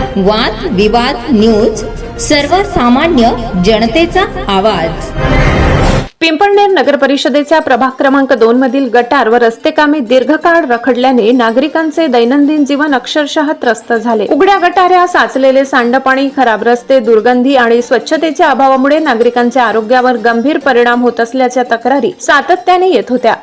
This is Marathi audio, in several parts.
वाद विवाद न्यूज, सर्वसामान्य जनतेचा आवाज। पिंपळनेर नगर परिषदेच्या प्रभाग क्रमांक 2 मधील गटार व रस्ते कामे दीर्घकाळ रखडल्याने नागरिकांचे दैनंदिन जीवन अक्षरशः त्रस्त झाले। उघड्या गटाऱ्या, साचलेले सांडपाणी, खराब रस्ते, दुर्गंधी आणि स्वच्छतेच्या अभावामुळे नागरिकांच्या आरोग्यावर गंभीर परिणाम होत असल्याच्या तक्रारी सातत्याने येत होत्या।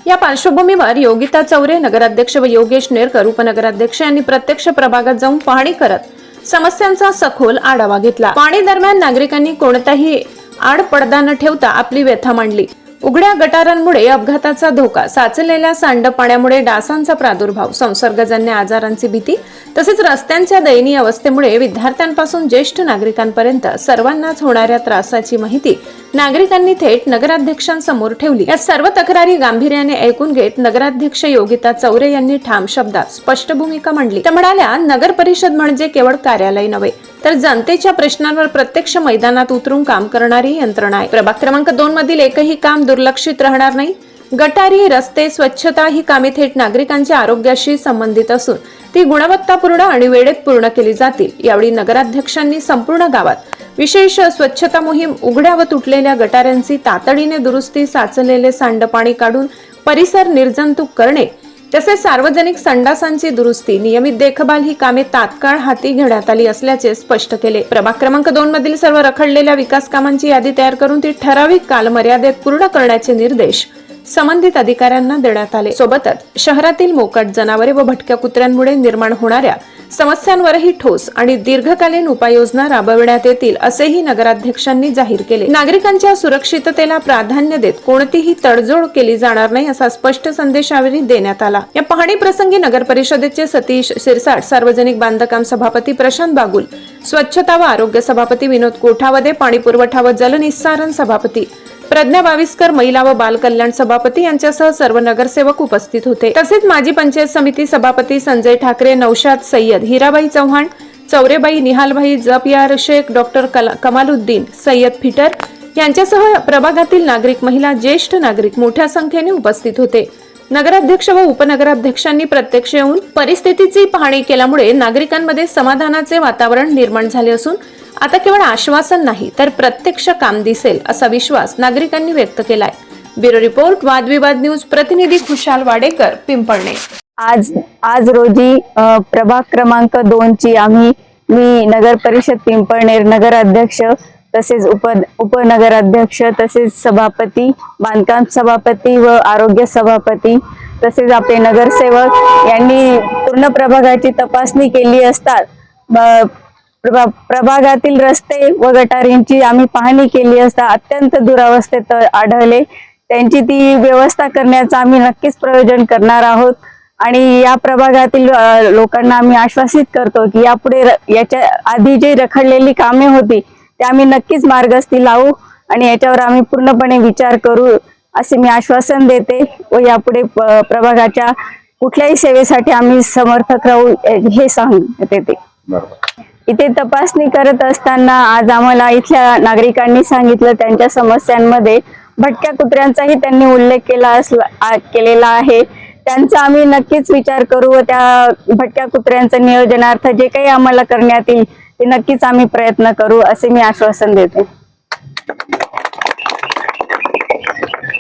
या पार्श्वभूमीवर योगिता चौरे नगराध्यक्ष व योगेश नेरकर उपनगराध्यक्ष यांनी प्रत्यक्ष प्रभागात जाऊन पाहणी करत समस्यांचा सखोल आढावा घेतला। पाहणी दरम्यान नागरिकांनी कोणताही आडपडदा न ठेवता आपली व्यथा मांडली। उघड्या गटारांमुळे अपघाताचा धोका, साचलेल्या सांडपाण्यामुळे डासांचा प्रादुर्भाव, संसर्गजन्य आजारांची भीती तसेच रस्त्यांच्या दयनीय अवस्थेमुळे विद्यार्थ्यांपासून ज्येष्ठ नागरिकांपर्यंत सर्वांनाच होणाऱ्या त्रासाची माहिती नागरिकांनी थेट नगराध्यक्षांसमोर ठेवली। या सर्व तक्रारी गांभीर्याने ऐकून घेत नगराध्यक्ष योगिता चौरे यांनी ठाम शब्दात स्पष्ट भूमिका मांडली। त्या म्हणाल्या, नगर परिषद म्हणजे केवळ कार्यालय नव्हे तर जनतेच्या प्रश्नांवर प्रत्यक्ष मैदानात उतरून काम करणारी यंत्रणा आहे। प्रभाग क्रमांक 2 मधील एकही काम दुर्लक्षित राहणार नाही। गटारी, रस्ते, स्वच्छता ही कामे थेट नागरिकांच्या आरोग्याशी संबंधित असून ती गुणवत्तापूर्ण आणि वेळेत पूर्ण केली जातील। यावेळी नगराध्यक्षांनी संपूर्ण गावात विशेष स्वच्छता मोहीम, उघड्या व तुटलेल्या गटारांची तातडीने दुरुस्ती, साचलेले सांडपाणी काढून परिसर निर्जंतुक करणे तसेच सार्वजनिक संडासांची दुरुस्ती, नियमित देखभाल ही कामे तात्काळ हाती घेण्यात आली असल्याचे स्पष्ट केले। प्रभाग क्रमांक 2 मधील सर्व रखडलेल्या विकास कामांची यादी तयार करून ती ठराविक कालमर्यादेत पूर्ण करण्याचे निर्देश संबंधित अधिकाऱ्यांना देण्यात आले। सोबतच शहरातील मोकाट जनावरे व भटक्या कुत्र्यांमुळे निर्माण होणाऱ्या समस्यांवरही ठोस आणि दीर्घकालीन उपाययोजना राबविण्यात येतील असेही नगराध्यक्षांनी जाहीर केले। नागरिकांच्या सुरक्षिततेला प्राधान्य देत कोणतीही तडजोड केली जाणार नाही असा स्पष्ट संदेश यावेळी देण्यात आला। या पाहणी प्रसंगी नगर परिषदेचे सतीश सिरसाट, सार्वजनिक बांधकाम सभापती प्रशांत बागुल, स्वच्छता व आरोग्य सभापती विनोद कोठावदे, पाणी पुरवठा व जलनिस्सारण सभापती प्रज्ञा बाविस्कर, महिला व बाल कल्याण सभापती यांच्यासह सर्व नगरसेवक उपस्थित होते। तसेच माजी पंचायत समिती सभापती संजय ठाकरे, नौशाद सय्यद, हिराबाई चव्हाण, चौरेबाई, निहालभाई जपयार शेख, डॉक्टर कमालुद्दीन, सय्यद फिटर यांच्यासह प्रभागातील नागरिक, महिला, ज्येष्ठ नागरिक मोठ्या संख्येने उपस्थित होते। नगराध्यक्ष व उपनगराध्यक्षांनी प्रत्यक्ष येऊन परिस्थितीची पाहणी केल्यामुळे नागरिकांमध्ये समाधानाचे वातावरण निर्माण झाले असून आता केवळ आश्वासन नाही तर प्रत्यक्ष काम दिसेल असा विश्वास नागरिकांनी व्यक्त केलाय। ब्युरो रिपोर्ट, वादविवाद न्यूज, प्रतिनिधी खुशाल वाडेकर, पिंपळनेर। आज रोजी प्रभाग क्रमांक 2 ची मी नगर परिषद पिंपळनेर नगराध्यक्ष तसेच उपनगराध्यक्ष तसेच सभापती, बांधकाम सभापती व आरोग्य सभापती तसेच आपले नगरसेवक यांनी पूर्ण प्रभागाची तपासणी केली असता प्रभागातील रस्ते व गटारींची आम्ही पाहणी केली असता अत्यंत दुरावस्थेत आढळले। त्यांची ती व्यवस्था करण्याचं आम्ही नक्कीच प्रयोजन करणार आहोत आणि या प्रभागातील लोकांना आम्ही आश्वासित करतो की यापुढे याच्या आधी जी रखडलेली कामे होती ते आम्ही नक्कीच मार्गस्थी लावू आणि याच्यावर आम्ही पूर्णपणे विचार करू असे मी आश्वासन देते व यापुढे प्रभागाच्या कुठल्याही सेवेसाठी आम्ही समर्थक राहू हे सांगते। इथे तपासणी करत असताना आज आम्हाला इथल्या नागरिकांनी सांगितलं त्यांच्या समस्यांमध्ये भटक्या कुत्र्यांचाही त्यांनी उल्लेख केलेला आहे। त्यांचा आम्ही नक्कीच विचार करू व त्या भटक्या कुत्र्यांचं नियोजनार्थ जे काही आम्हाला करण्यात येईल ते नक्कीच आम्ही प्रयत्न करू असे मी आश्वासन देते।